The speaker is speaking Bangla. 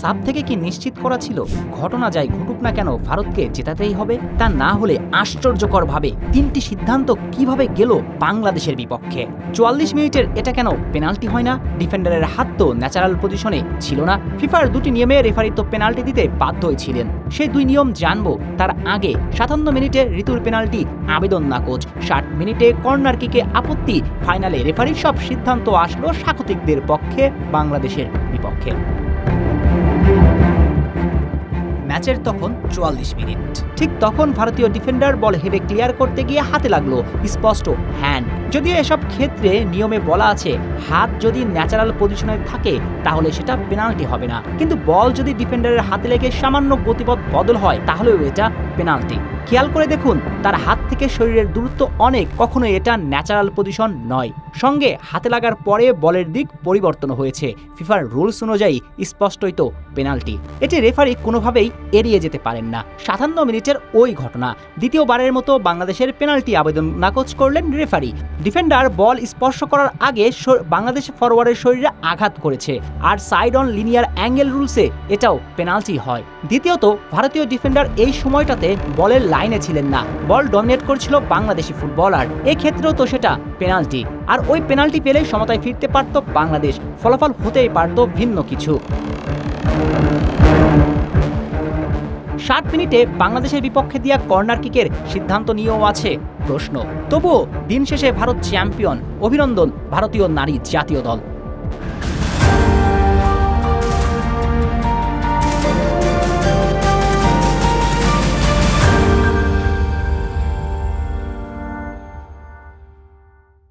সাব থেকে কি নিশ্চিত করা ছিল ঘটনা যাই ঘটুক না কেন ভারতকে জেতাতেই হবে? তা না হলে আশ্চর্যকরভাবে 3টি সিদ্ধান্ত কিভাবে গেল বাংলাদেশের বিপক্ষে। 44 মিনিটের এটা কেন পেনাল্টি হয় না? ডিফেন্ডারের হাত তো ন্যাচারাল পজিশনে ছিল না। ফিফার 2টি নিয়মে রেফারি তো পেনাল্টি দিতে বাধ্যই ছিলেন। সেই 2 নিয়ম জানবো। তার আগে 57 মিনিটে ঋতুর পেনাল্টি আবেদন নাকচ, 60 মিনিটে কর্নার কিকে আপত্তি, ফাইনালে রেফারির সব সিদ্ধান্ত আসলো স্বাগতিকদের পক্ষে, বাংলাদেশের বিপক্ষে। ম্যাচের তখন 44 মিনিট। ঠিক তখন ভারতীয় ডিফেন্ডার বল হেডে ক্লিয়ার করতে গিয়ে হাতে লাগলো স্পষ্ট হ্যান্ড। যদিও এসব ক্ষেত্রে নিয়মে বলা আছে হাত যদি ন্যাচারাল পজিশনে থাকে তাহলে সেটা পেনাল্টি হবে না, কিন্তু বল যদি ডিফেন্ডারের হাতে লেগে সামান্য গতিপথ বদল হয় তাহলেও এটা পেনাল্টি। খেয়াল করে দেখুন তার হাত থেকে শরীরের দূরত্ব অনেক, কখনো এটা ন্যাচারাল পজিশন নয়। সঙ্গে হাতে লাগার পরে বলের দিক পরিবর্তন হয়েছে, ফিফার রুলস অনুযায়ী স্পষ্টই তো পেনাল্টি। এটি রেফারি কোনোভাবেই এড়িয়ে যেতে পারেন না। 57 মিনিটের ওই ঘটনা। দ্বিতীয়বারের মতো বাংলাদেশের পেনাল্টি আবেদন নাকচ করলেন রেফারি। ডিফেন্ডার বল স্পর্শ করার আগে বাংলাদেশ ফরওয়ার্ডের শরীরে আঘাত করেছে, আর সাইড অন লিনিয়ার অ্যাঙ্গেল রুলসে এটাও পেনাল্টি হয়। দ্বিতীয়ত ভারতীয় ডিফেন্ডার এই সময়টাতে বলের লাইনে ছিলেন না, বল ডমিনেট করছিল বাংলাদেশি ফুটবলার, এক্ষেত্রেও তো সেটা পেনাল্টি। আর ওই পেনাল্টি পেলে সমতায় ফিরতে পারত বাংলাদেশ, ফলাফল হতেই পারত ভিন্ন কিছু। 60 মিনিটে বাংলাদেশের বিপক্ষে দিয়া কর্নার কিকের সিদ্ধান্ত নিয়েও আছে প্রশ্ন। তবুও দিন শেষে ভারত চ্যাম্পিয়ন, অভিনন্দন ভারতীয় নারী জাতীয় দল।